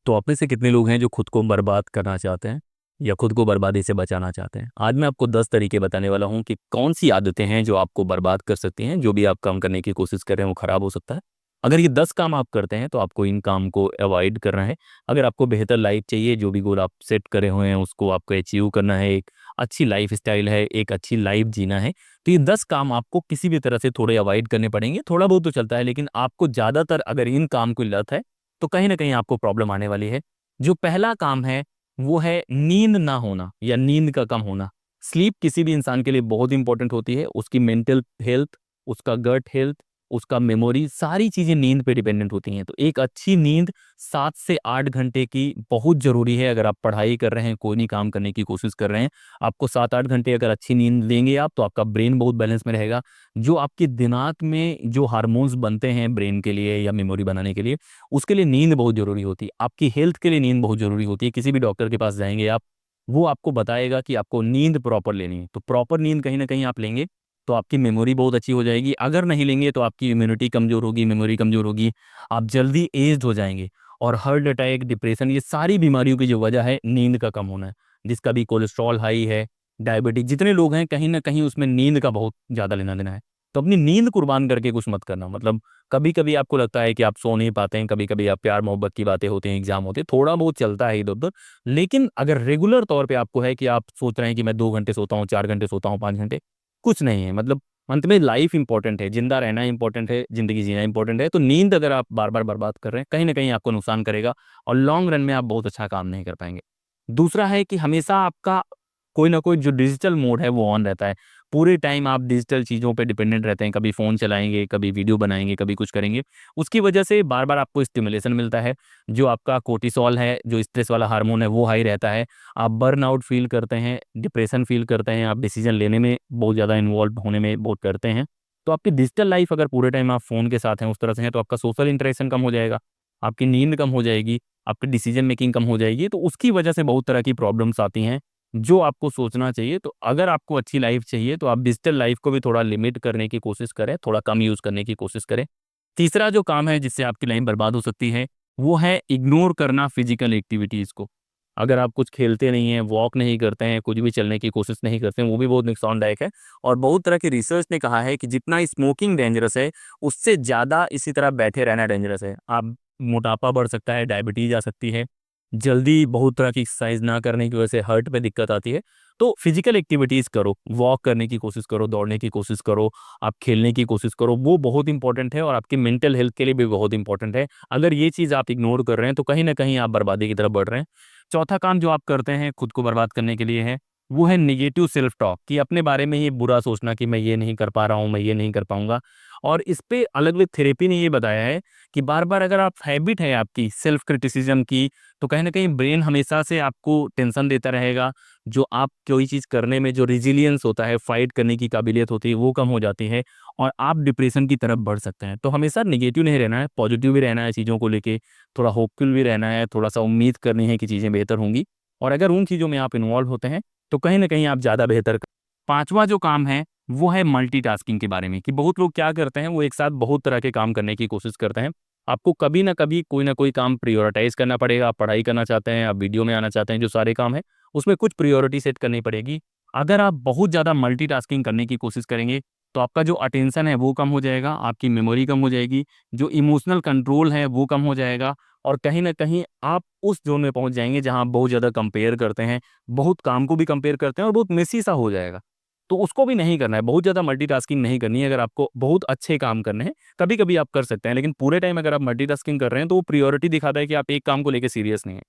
तो आप में से कितने लोग हैं जो खुद को बर्बाद करना चाहते हैं या खुद को बर्बादी से बचाना चाहते हैं? आज मैं आपको 10 तरीके बताने वाला हूँ कि कौन सी आदतें हैं जो आपको बर्बाद कर सकती हैं। जो भी आप काम करने की कोशिश कर रहे हैं वो खराब हो सकता है। अगर ये 10 काम आप करते हैं तो आपको इन काम को अवॉइड करना है। अगर आपको बेहतर लाइफ चाहिए, जो भी गोल आप सेट करे हुए हैं उसको आपको अचीव करना है, एक अच्छी लाइफ स्टाइल है, एक अच्छी लाइफ जीना है, तो ये 10 काम आपको किसी भी तरह से थोड़े अवॉइड करने पड़ेंगे। थोड़ा बहुत तो चलता है, लेकिन आपको ज़्यादातर अगर इन काम की लत है तो कहीं ना कहीं आपको प्रॉब्लम आने वाली है। जो पहला काम है वो है नींद ना होना या नींद का कम होना। स्लीप किसी भी इंसान के लिए बहुत इंपॉर्टेंट होती है। उसकी मेंटल हेल्थ, उसका गट हेल्थ, उसका मेमोरी, सारी चीज़ें नींद पे डिपेंडेंट होती हैं। तो एक अच्छी नींद 7 से 8 घंटे की बहुत ज़रूरी है। अगर आप पढ़ाई कर रहे हैं, कोई नहीं काम करने की कोशिश कर रहे हैं, आपको 7-8 घंटे अगर अच्छी नींद लेंगे आप, तो आपका ब्रेन बहुत बैलेंस में रहेगा। जो आपके दिमाग में जो हार्मोन्स बनते हैं ब्रेन के लिए या मेमोरी बनाने के लिए, उसके लिए नींद बहुत ज़रूरी होती है। आपकी हेल्थ के लिए नींद बहुत ज़रूरी होती है। किसी भी डॉक्टर के पास जाएँगे आप, वो आपको बताएगा कि आपको नींद प्रॉपर लेनी है। तो प्रॉपर नींद कहीं न कहीं आप लेंगे, तो आपकी मेमोरी बहुत अच्छी हो जाएगी। अगर नहीं लेंगे तो आपकी इम्यूनिटी कमज़ोर होगी, मेमोरी कमज़ोर होगी, आप जल्दी एज्ड हो जाएँगे। और हार्ट अटैक, डिप्रेशन, ये सारी बीमारियों की जो वजह है, नींद का कम होना है। जिसका भी कोलेस्ट्रॉल हाई है, डायबिटिक, जितने लोग हैं कहीं न कहीं उसमें नींद का बहुत ज़्यादा लेना-देना है। तो अपनी नींद कुर्बान करके कुछ मत करना। मतलब कभी-कभी आपको लगता है कि आप सो नहीं पाते हैं, कभी-कभी आप प्यार-मोहब्बत की बातें होती हैं, एग्ज़ाम होते हैं, थोड़ा बहुत चलता है इधर-उधर। लेकिन अगर रेगुलर तौर पे आपको है कि आप सोच रहे हैं कि मैं 2 घंटे सोता हूँ, 4 घंटे सोता हूँ, 5 घंटे, कुछ नहीं है। मतलब अंत में लाइफ़ इम्पोर्टेंट है, ज़िंदा रहना इम्पोर्टेंट है, ज़िंदगी जीना इम्पोर्टेंट है। तो नींद अगर आप बार-बार बर्बाद कर रहे हैं, कहीं न कहीं आपको नुकसान करेगा और लॉन्ग रन में आप बहुत अच्छा काम नहीं कर पाएँगे। दूसरा है कि हमेशा आपका कोई ना कोई जो डिजिटल मोड है वो ऑन रहता है। पूरे टाइम आप डिजिटल चीज़ों पे डिपेंडेंट रहते हैं, कभी फ़ोन चलाएँगे, कभी वीडियो बनाएँगे, कभी कुछ करेंगे। उसकी वजह से बार-बार आपको स्टिमुलेशन मिलता है। जो आपका कोर्टिसोल है, जो स्ट्रेस वाला हार्मोन है, वो हाई रहता है। आप बर्नआउट फ़ील करते हैं, डिप्रेशन फ़ील करते हैं, आप डिसीज़न लेने में बहुत ज़्यादा इन्वॉल्व होने में बहुत करते हैं। तो आपकी डिजिटल लाइफ़ अगर पूरे टाइम आप फ़ोन के साथ हैं, उस तरह से हैं, तो आपका सोशल इंटरेक्शन कम हो जाएगा, आपकी नींद कम हो जाएगी, आपकी डिसीज़न मेकिंग कम हो जाएगी। तो उसकी वजह से बहुत तरह की प्रॉब्लम्स आती हैं, जो आपको सोचना चाहिए। तो अगर आपको अच्छी लाइफ़ चाहिए, तो आप डिजिटल लाइफ़ को भी थोड़ा लिमिट करने की कोशिश करें, थोड़ा कम यूज़ करने की कोशिश करें। तीसरा जो काम है जिससे आपकी लाइफ़ बर्बाद हो सकती है, वो है इग्नोर करना फिज़िकल एक्टिविटीज़ को। अगर आप कुछ खेलते नहीं हैं, वॉक नहीं करते हैं, कुछ भी चलने की कोशिश नहीं करते हैं, वो भी बहुत नुकसानदायक है। और बहुत तरह की रिसर्च ने कहा है कि जितना स्मोकिंग डेंजरस है, उससे ज़्यादा इसी तरह बैठे रहना डेंजरस है। आप मोटापा बढ़ सकता है, डायबिटीज़ आ सकती है, जल्दी बहुत तरह की एक्सरसाइज़ ना करने की वजह से हार्ट पे दिक्कत आती है। तो फिज़िकल एक्टिविटीज़ करो, वॉक करने की कोशिश करो, दौड़ने की कोशिश करो, आप खेलने की कोशिश करो, वो बहुत इंपॉर्टेंट है और आपकी मेंटल हेल्थ के लिए भी बहुत इंपॉर्टेंट है। अगर ये चीज़ आप इग्नोर कर रहे हैं, तो कहीं न कहीं आप बर्बादी की तरफ बढ़ रहे हैं। चौथा काम जो आप करते हैं खुद को बर्बाद करने के लिए है, वो है नेगेटिव सेल्फ टॉक, कि अपने बारे में ही बुरा सोचना कि मैं ये नहीं कर पा रहा हूँ, मैं ये नहीं कर पाऊँगा। और इस पे अलग-अलग थेरेपी ने ये बताया है कि बार-बार अगर आप हैबिट है आपकी सेल्फ क्रिटिसिज़्म की, तो कहीं न कहीं ब्रेन हमेशा से आपको टेंशन देता रहेगा। जो आप कोई चीज़ करने में जो रेज़िलियंस होता है, फाइट करने की काबिलियत होती है, वो कम हो जाती है और आप डिप्रेशन की तरफ बढ़ सकते हैं। तो हमेशा नेगेटिव नहीं रहना है, पॉज़िटिव भी रहना है चीज़ों को लेके, थोड़ा होपफुल भी रहना है, थोड़ा-सा उम्मीद करनी है कि चीज़ें बेहतर होंगी। और अगर उन चीज़ों में आप इन्वॉल्व होते हैं, तो कहीं न कहीं आप ज़्यादा बेहतर क 5वां जो काम है, वो है मल्टीटास्किंग के बारे में, कि बहुत लोग क्या करते हैं, वो एक साथ बहुत तरह के काम करने की कोशिश करते हैं। आपको कभी न कभी कोई न कोई काम प्रायोरिटाइज़ करना पड़ेगा। आप पढ़ाई करना चाहते हैं, आप वीडियो में आना चाहते हैं, जो सारे काम हैं, उसमें कुछ प्रायोरिटी सेट करनी पड़ेगी। अगर आप बहुत ज़्यादा मल्टीटास्किंग करने की कोशिश करेंगे, तो आपका जो अटेंशन है, वो कम हो जाएगा, आपकी मेमोरी कम हो जाएगी, जो इमोशनल कंट्रोल है, वो कम हो जाएगा और कहीं न कहीं आप उस ज़ोन में पहुँच जाएँगे, जहाँ आप बहुत ज़्यादा कंपेयर करते हैं, बहुत काम को भी कंपेयर करते हैं और बहुत मेसी सा हो जाएगा। तो उसको भी नहीं करना है, बहुत ज़्यादा मल्टीटास्किंग नहीं करनी है। अगर आपको बहुत अच्छे काम करने हैं, कभी-कभी आप कर सकते हैं, लेकिन पूरे टाइम अगर आप मल्टीटास्किंग कर रहे हैं, तो वो प्रायोरिटी दिखाता है कि आप एक काम को लेके सीरियस नहीं हैं।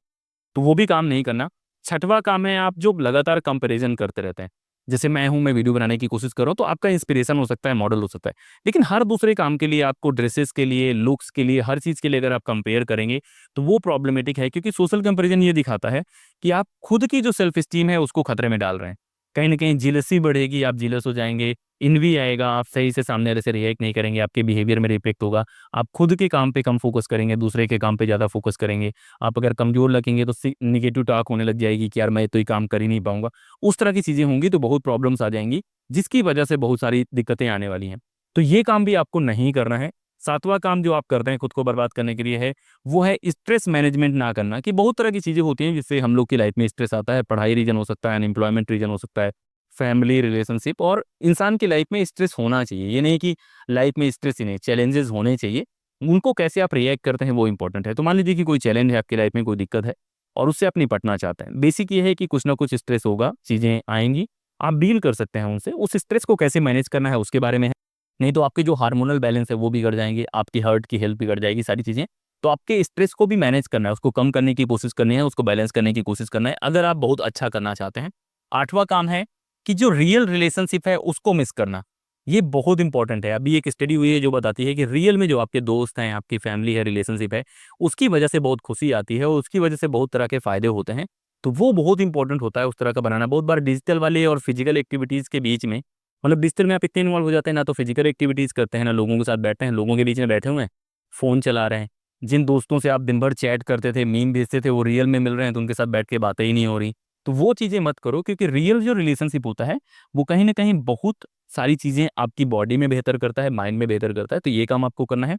तो वो भी काम नहीं करना। छठवां काम है, आप जो लगातार कंपैरिज़न करते रहते हैं। जैसे मैं हूँ, मैं वीडियो बनाने की कोशिश कर रहा हूँ, तो आपका इंस्पिरेशन हो सकता है, मॉडल हो सकता है। लेकिन हर दूसरे काम के लिए आपको ड्रेसेस के लिए, लुक्स के लिए, हर चीज़ के लिए अगर आप कंपेयर करेंगे, तो वो प्रॉब्लमैटिक है, क्योंकि सोशल कंपैरिज़न ये दिखाता है कि आप खुद की जो सेल्फ एस्टीम है, उसको खतरे में डाल रहे हैं। कहीं न कहीं जेलसी बढ़ेगी, आप जेलस हो जाएँगे, एनवी आएगा, आप सही से सामने वाले से रिएक्ट नहीं करेंगे, आपके बिहेवियर में इफ़ेक्ट होगा। आप खुद के काम पे कम फ़ोकस करेंगे, दूसरे के काम पे ज़्यादा फ़ोकस करेंगे। आप अगर कमज़ोर लगेंगे तो नेगेटिव टॉक होने लग जाएगी कि यार मैं तो ये काम कर ही नहीं पाऊँगा। उस तरह की चीज़ें होंगी तो बहुत प्रॉब्लम्स आ जाएँगी, जिसकी वजह से बहुत सारी दिक्कतें आने वाली हैं। तो ये काम भी आपको नहीं करना है। सातवां काम जो आप करते हैं खुद को बर्बाद करने के लिए है, वो है स्ट्रेस मैनेजमेंट ना करना। कि बहुत तरह की चीज़ें होती हैं जिससे हम लोग की लाइफ में स्ट्रेस आता है। पढ़ाई रीज़न हो सकता है, अनएम्प्लॉयमेंट रीज़न हो सकता है, फैमिली, रिलेशनशिप। और इंसान की लाइफ में स्ट्रेस होना चाहिए। ये नहीं कि लाइफ में स्ट्रेस ही नहीं, चैलेंजेस होने चाहिए। उनको कैसे आप रिएक्ट करते हैं वो इंपॉर्टेंट है। तो मान लीजिए कि कोई चैलेंज है आपकी लाइफ में, कोई दिक्कत है और उससे आप निपटना चाहते हैं। बेसिक ये है कि कुछ ना कुछ स्ट्रेस होगा, चीज़ें आएँगी, आप डील कर सकते हैं उनसे। उस स्ट्रेस को कैसे मैनेज करना है उसके बारे में है। नहीं तो आपके जो हार्मोनल बैलेंस है वो बिगड़ जाएँगे, आपकी हार्ट की हेल्थ बिगड़ जाएगी, सारी चीज़ें। तो आपके स्ट्रेस को भी मैनेज करना है, उसको कम करने की कोशिश करनी है, उसको बैलेंस करने की कोशिश करना है, अगर आप बहुत अच्छा करना चाहते हैं। 8वां काम है कि जो रियल रिलेशनशिप है उसको मिस करना। ये बहुत इंपॉर्टेंट है। अभी एक स्टडी हुई है जो बताती है कि रियल में जो आपके दोस्त हैं, आपकी फैमिली है, रिलेशनशिप है, उसकी वजह से बहुत खुशी आती है और उसकी वजह से बहुत तरह के फ़ायदे होते हैं। तो वो बहुत इंपॉर्टेंट होता है उस तरह का बनाना। बहुत बार डिजिटल वाले और फिजिकल एक्टिविटीज़ के बीच में, मतलब डिजिटल में आप इतने इन्वॉल्व हो जाते हैं, ना तो फिजिकल एक्टिविटीज़ करते हैं, ना लोगों के साथ बैठते हैं, लोगों के बीच में बैठे हुए हैं, फ़ोन चला रहे हैं। जिन दोस्तों से आप दिन भर चैट करते थे, मीम भेजते थे, वो रियल में मिल रहे हैं तो उनके साथ बैठ के बातें ही नहीं हो रही। तो वो चीज़ें मत करो, क्योंकि रियल जो रिलेशनशिप होता है, वो कहीं न कहीं बहुत सारी चीज़ें आपकी बॉडी में बेहतर करता है, माइंड में बेहतर करता है, तो ये काम आपको करना है।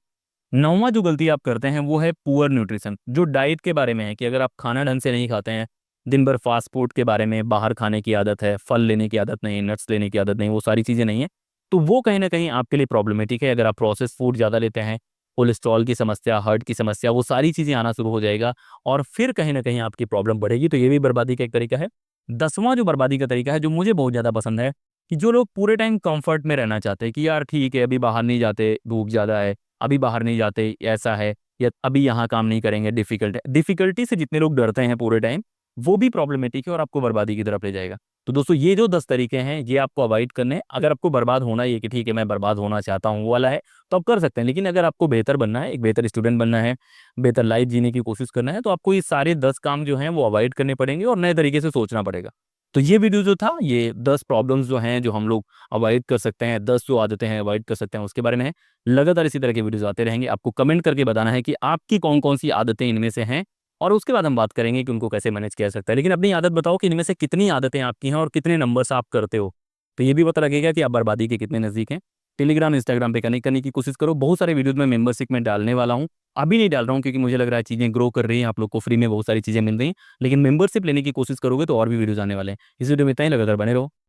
9वां जो गलती आप करते हैं वो है पुअर न्यूट्रिशन, जो डाइट के बारे में है कि अगर आप खाना ढंग से नहीं खाते हैं, दिन भर फास्ट फूड के बारे में, बाहर खाने की आदत है, फल लेने की आदत नहीं, नट्स लेने की आदत नहीं, वो सारी चीज़ें नहीं है, तो वो कहीं न कहीं आपके लिए प्रॉब्लमैटिक है। अगर आप प्रोसेस्ड फूड ज़्यादा लेते हैं, कोलेस्ट्रॉल की समस्या, हार्ट की समस्या, वो सारी चीज़ें आना शुरू हो जाएगा और फिर कहीं न कहीं आपकी प्रॉब्लम बढ़ेगी, तो ये भी बर्बादी का एक तरीका है। 10वां जो बर्बादी का तरीका है, जो मुझे बहुत ज़्यादा पसंद है, कि जो लोग पूरे टाइम कम्फर्ट में रहना चाहते हैं कि यार ठीक है, अभी बाहर नहीं जाते, धूप ज़्यादा है, अभी बाहर नहीं जाते, ऐसा है, या अभी यहाँ काम नहीं करेंगे, डिफ़िकल्ट है। डिफ़िकल्टी से जितने लोग डरते हैं पूरे टाइम, वो भी प्रॉब्लमैटिक है और आपको बर्बादी की तरफ ले जाएगा। तो दोस्तों ये जो 10 तरीके हैं, ये आपको अवॉइड करने हैं। अगर आपको बर्बाद होना ही है कि ठीक है मैं बर्बाद होना चाहता हूँ, वो वाला है, तो आप कर सकते हैं। लेकिन अगर आपको बेहतर बनना है, एक बेहतर स्टूडेंट बनना है, बेहतर लाइफ़ जीने की कोशिश करना है, तो आपको ये सारे 10 काम जो हैं वो अवॉइड करने पड़ेंगे और नए तरीके से सोचना पड़ेगा। तो ये वीडियो जो था, ये 10 प्रॉब्लम्स जो हैं, जो हम लोग अवॉइड कर सकते हैं, 10 जो आदतें हैं अवॉइड कर सकते हैं, उसके बारे में है। लगातार इसी तरह के वीडियोज़ आते रहेंगे। आपको कमेंट करके बताना है कि आपकी कौन-कौन सी आदतें इनमें से हैं, और उसके बाद हम बात करेंगे कि उनको कैसे मैनेज किया जा सकता है। लेकिन अपनी आदत बताओ कि इनमें से कितनी आदतें आपकी हैं और कितने नंबर्स आप करते हो। तो ये भी पता लगेगा कि आप बर्बादी के कितने नज़दीक हैं। टेलीग्राम, इंस्टाग्राम पे कनेक्ट करने की कोशिश करो। बहुत सारे वीडियोज़ मैं मेंबरशिप में डालने वाला हूँ। अभी नहीं डाल रहा हूँ क्योंकि मुझे लग रहा है चीज़ें ग्रो कर रही हैं, आप लोग को फ्री में बहुत सारी चीज़ें मिल रही हैं। लेकिन मेंबरशिप लेने की कोशिश करोगे तो और भी वीडियोज़ आने वाले हैं। इस वीडियो में इतना ही, लगातार बने रहो।